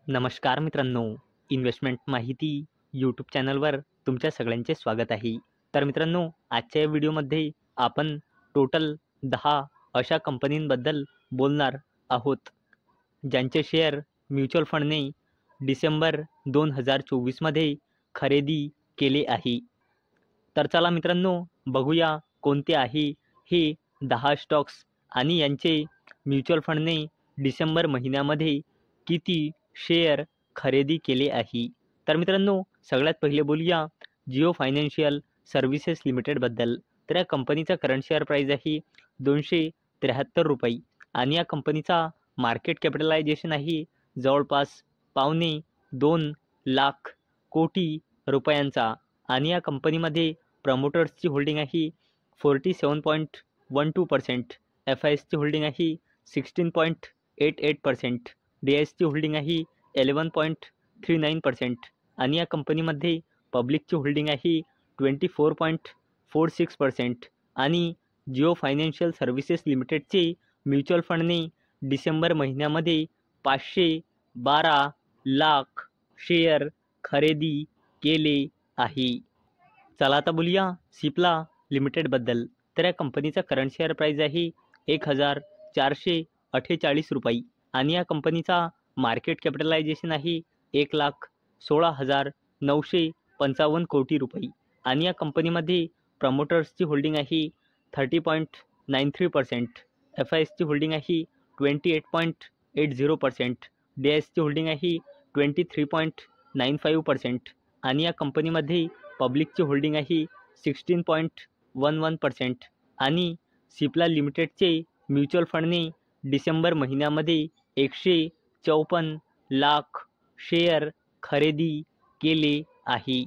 नमस्कार मित्रांनो, इन्व्हेस्टमेंट माहिती यूट्यूब चॅनलवर तुमच्या सगळ्यांचे स्वागत आहे. तर मित्रांनो, आजच्या या व्हिडिओमध्ये आपण टोटल 10 अशा कंपनींबद्दल बोलणार आहोत, ज्यांचे शेअर म्युच्युअल फंडने डिसेंबर 2024मध्ये खरेदी केले आहे. तर चला मित्रांनो, बघूया कोणते आहे हे 10 स्टॉक्स आणि यांचे म्युच्युअल फंडने डिसेंबर महिन्यामध्ये किती शेअर खरेदी केले आहे. तर मित्रांनो, सगळ्यात पहिले बोलूया जिओ फायनान्शियल सर्व्हिसेस लिमिटेडबद्दल. तर या कंपनीचा करंट शेअर प्राईस आहे ₹273 आणि या कंपनीचा मार्केट कॅपिटलायझेशन आहे जवळपास ₹2.25 लाख कोटी रुपयांचा आणि या कंपनीमध्ये प्रमोटर्सची होल्डिंग आहे 47.12%, एफ आय एसची होल्डिंग आहे 16.88%, डी आय एसची होल्डिंग आहे 11.39% आणि या कंपनीमध्ये पब्लिकची होल्डिंग आहे 24.46% आणि जिओ फायनान्शियल सर्व्हिसेस लिमिटेडचे म्युच्युअल फंडने डिसेंबर महिन्यामध्ये 512 लाख शेअर खरेदी केले आहे. चला आता बोलूया सिप्ला लिमिटेडबद्दल. तर या कंपनीचा करंट शेअर प्राईस आहे ₹1,448 आणि या कंपनीचा मार्केट कॅपिटलायझेशन आहे 1,16,955 कोटी रुपये आणि या कंपनीमध्ये प्रमोटर्सची होल्डिंग आहे 30.93%, एफ आय एसची होल्डिंग आहे 28.80%, डी आय एसची होल्डिंग आहे 23.95% आणि या कंपनीमध्ये पब्लिकची होल्डिंग आहे 16.11% आणि सिप्ला लिमिटेडचे म्युच्युअल फंडने डिसेंबर महिन्यामध्ये 154 लाख शेअर खरेदी केले आहे.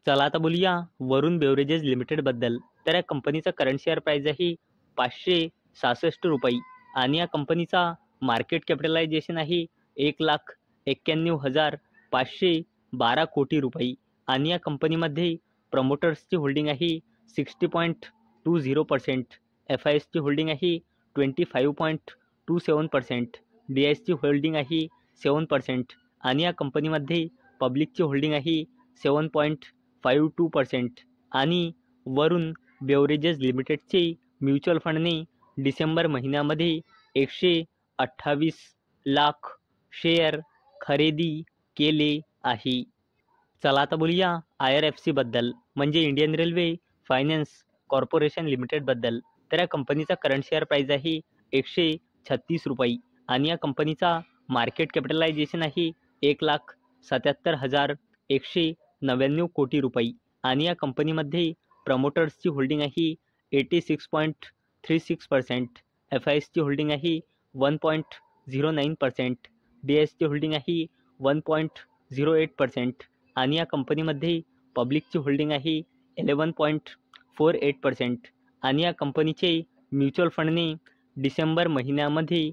चला आता बोलूया वरुण बेवरेजेस लिमिटेडबद्दल. तर या कंपनीचा करंट शेअर प्राईस आहे ₹566 आणि या कंपनीचा मार्केट कॅपिटलायझेशन आहे 1,91,512 कोटी रुपये आणि या कंपनीमध्ये प्रमोटर्सची होल्डिंग आहे 60.20%, एफ आय एसची होल्डिंग आहे 25.27%, डी आय एसची होल्डिंग आहे 7% आणि या कंपनीमध्ये पब्लिकची होल्डिंग आहे 7.52% आणि वरुण बेवरेजेस लिमिटेडचे म्युच्युअल फंडने डिसेंबर महिन्यामध्ये 128 लाख शेअर खरेदी केले आहे. चला आता बोलूया IRFCबद्दल, म्हणजे इंडियन रेल्वे फायनान्स कॉर्पोरेशन लिमिटेडबद्दल. तर या कंपनीचा करंट शेअर प्राईस आहे ₹136 आणि या कंपनीचा मार्केट कॅपिटलायझेशन आहे 1,77,199 कोटी रुपये आणि या कंपनीमध्ये प्रमोटर्सची होल्डिंग आहे 86.36%, एफ आय एसची होल्डिंग आहे 1.09%, डी आय एसची होल्डिंग आहे 1.08% आणि या कंपनीमध्ये पब्लिकची होल्डिंग आहे 11.48% आणि या कंपनीचे म्युच्युअल फंडने डिसेंबर महिन्यामध्ये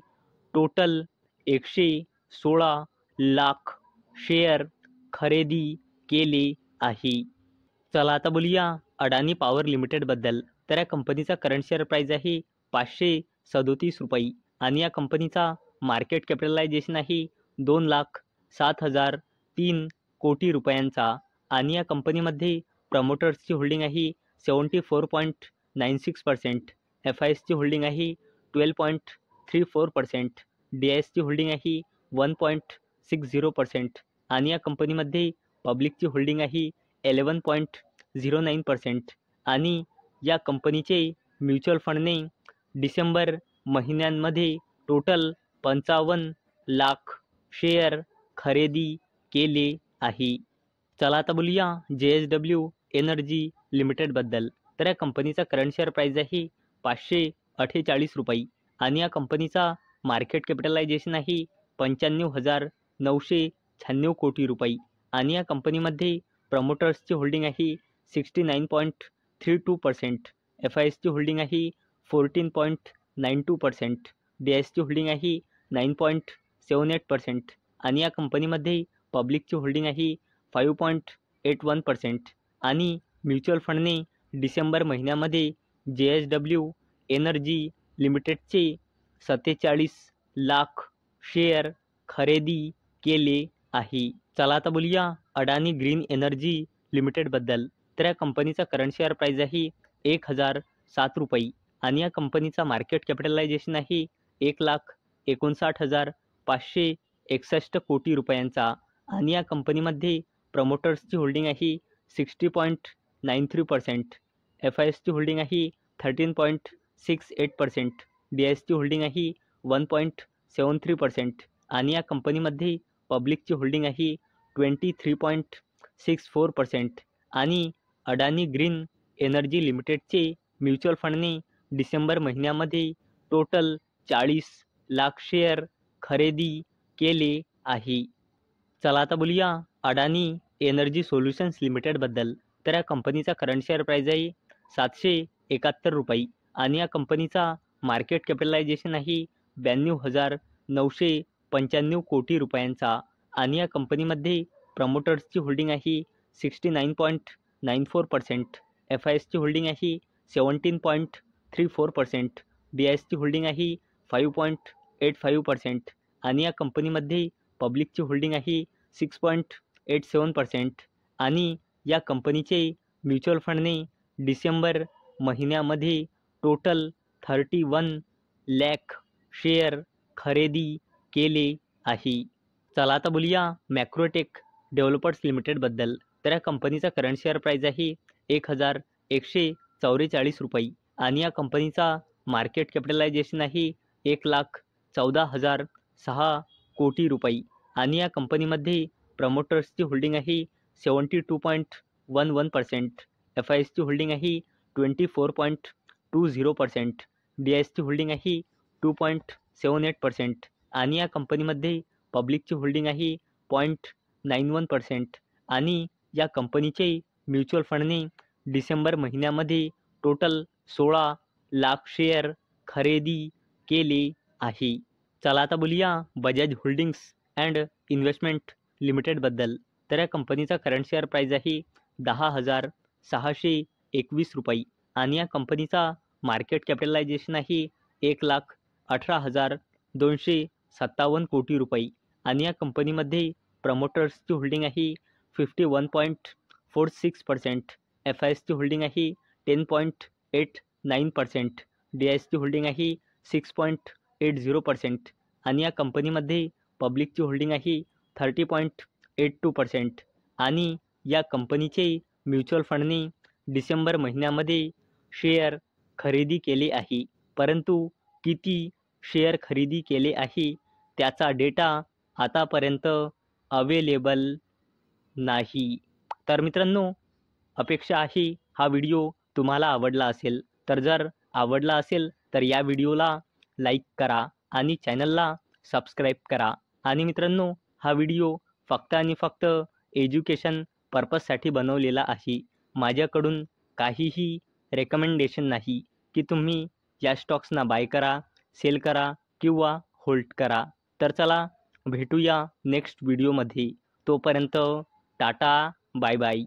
टोटल 116 लाख शेअर खरेदी केले आहे. चला आता बोलूया अडानी पॉवर लिमिटेडबद्दल. तर या कंपनीचा करंट शेअर प्राईस आहे ₹537 आणि या कंपनीचा मार्केट कॅपिटलायझेशन आहे 2,07,003 कोटी रुपयांचा आणि या कंपनीमध्ये प्रमोटर्सची होल्डिंग आहे 74.96%, एफ आय एसची होल्डिंग आहे 12.34%, डी आय एसची होल्डिंग आहे 1.60% आणि या कंपनीमध्ये पब्लिकची होल्डिंग आहे 11.09% आणि या कंपनीचे म्युच्युअल फंडने डिसेंबर महिन्यांमध्ये टोटल 55 लाख शेअर खरेदी केले आहे. चला आता बोलूया JSW एनर्जी लिमिटेडबद्दल. तर या कंपनीचा करंट शेअर प्राईस आहे ₹548 आणि या कंपनीचा मार्केट कॅपिटलायझेशन आहे 95,996 कोटी रुपये आणि या कंपनीमध्ये प्रमोटर्सची होल्डिंग आहे 69.32%, एफ आय एसची होल्डिंग आहे 14.92%, डी आय एसची होल्डिंग आहे 9.78% आणि या कंपनीमध्ये पब्लिकची होल्डिंग आहे 5.81% आणि म्युच्युअल फंडने डिसेंबर महिन्यामध्ये JSW एनर्जी लिमिटेडचे 47 लाख शेअर खरेदी केले आहे. चला आता बोलूया अडानी ग्रीन एनर्जी लिमिटेडबद्दल. तर या कंपनीचा करंट शेअर प्राईस आहे 1007 रुपये आणि या कंपनीचा मार्केट कॅपिटलायझेशन आहे 1,59,561 कोटी रुपयांचा आणि या कंपनीमध्ये प्रमोटर्सची होल्डिंग आहे 60.93%, FISची होल्डिंग आहे 13.68%, DISची होल्डिंग आहे 1.73% आणि या कंपनीमध्ये पब्लिकची होल्डिंग आहे 23.64% आणि अडानी ग्रीन एनर्जी लिमिटेडचे म्युच्युअल फंडने डिसेंबर महिन्यामध्ये टोटल 40 लाख शेअर खरेदी केले आहे. चला आता बोलूया अडानी एनर्जी सोल्युशन्स लिमिटेडबद्दल. तर या कंपनीचा करंट शेअर प्राईस आहे 771 रुपये आणि या कंपनीचा मार्केट कॅपिटलायझेशन आहे 92,995 कोटी रुपयांचा आणि या कंपनीमध्ये प्रमोटर्सची होल्डिंग आहे 69.94%, FISची होल्डिंग आहे 17.34%, DISची होल्डिंग आहे 5.85% आणि या कंपनीमध्ये पब्लिकची होल्डिंग आहे 6.87% आणि या कंपनीचे म्युच्युअल फंडने डिसेंबर महिन्यामध्ये टोटल 31 लाख शेअर खरेदी केले आहे. चला आता बोलूया मॅक्रोटेक डेव्हलपर्स लिमिटेडबद्दल. तर या कंपनीचा करंट शेअर प्राईस आहे 1,144 रुपये आणि या कंपनीचा मार्केट कॅपिटलायझेशन आहे 1,14,006 कोटी रुपये आणि या कंपनीमध्ये प्रमोटर्सची होल्डिंग आहे 72.11%, FISची होल्डिंग आहे 24.20%, DISची होल्डिंग आहे 2.78% आणि या कंपनीमध्ये पब्लिकची होल्डिंग आहे 0.91% आणि या कंपनीचे म्युच्युअल फंडने डिसेंबर महिन्यामध्ये टोटल 16 लाख शेअर खरेदी केले आहे. चला आता बोलूया बजाज होल्डिंग्स अँड इन्व्हेस्टमेंट लिमिटेडबद्दल. तर या कंपनीचा करंट शेअर प्राईस आहे 10,621 रुपये आणि या कंपनीचा मार्केट कॅपिटलायझेशन आहे 1,18,257 कोटी रुपये आणि या कंपनीमध्ये प्रमोटर्सची होल्डिंग आहे 51.46%, FISची होल्डिंग आहे 10.89%, DISची होल्डिंग आहे 6.80% आणि या कंपनीमध्ये पब्लिकची होल्डिंग आहे 30.82% आणि या कंपनीचे म्युच्युअल फंडने डिसेंबर महिन्यामध्ये शेअर खरेदी केले आहे. परंतु किती शेअर खरेदी केले आहे त्याचा डेटा आतापर्यंत अवेलेबल नाही. तर मित्रांनो, अपेक्षा आहे हा व्हिडिओ तुम्हाला आवडला असेल. तर जर आवडला असेल तर या व्हिडिओला लाईक करा आणि चॅनलला सबस्क्राईब करा. आणि मित्रांनो, हा व्हिडिओ फक्त आणि फक्त एज्युकेशन पर्पजसाठी बनवलेला आहे. माझ्याकडून काहीही रेकमेंडेशन नाही की तुम्ही या स्टॉक्सना बाय करा, सेल करा किंवा होल्ड करा. तर चला भेटूया नेक्स्ट व्हिडिओमध्ये. तोपर्यंत टाटा, बाय बाय.